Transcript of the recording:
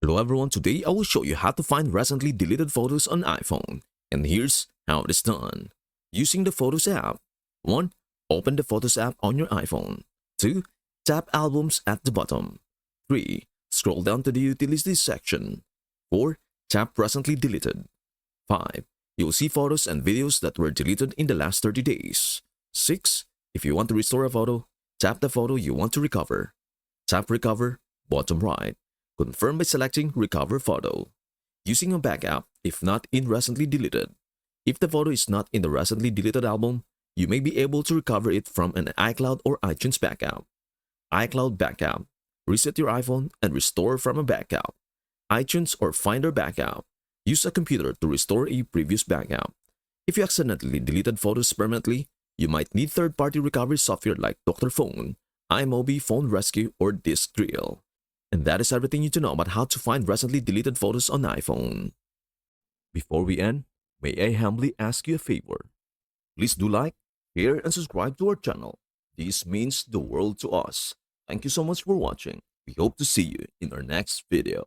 Hello everyone, today I will show you how to find recently deleted photos on iPhone. And here's how it is done. Using the Photos app. 1. Open the Photos app on your iPhone. 2. Tap Albums at the bottom. 3. Scroll down to the Utilities section. 4. Tap Recently Deleted. 5. You'll see photos and videos that were deleted in the last 30 days. 6. If you want to restore a photo, tap the photo you want to recover. Tap Recover, bottom right. Confirm by selecting Recover Photo. Using a backup if not in recently deleted. If the photo is not in the recently deleted album, you may be able to recover it from an iCloud or iTunes backup. iCloud Backup. Reset your iPhone and restore from a backup. iTunes or Finder Backup. Use a computer to restore a previous backup. If you accidentally deleted photos permanently, you might need third-party recovery software like Dr. Phone, iMovie Phone Rescue, or Disk Drill. And that is everything you need to know about how to find recently deleted photos on iPhone. Before we end, may I humbly ask you a favor? Please do like, share, and subscribe to our channel. This means the world to us. Thank you so much for watching. We hope to see you in our next video.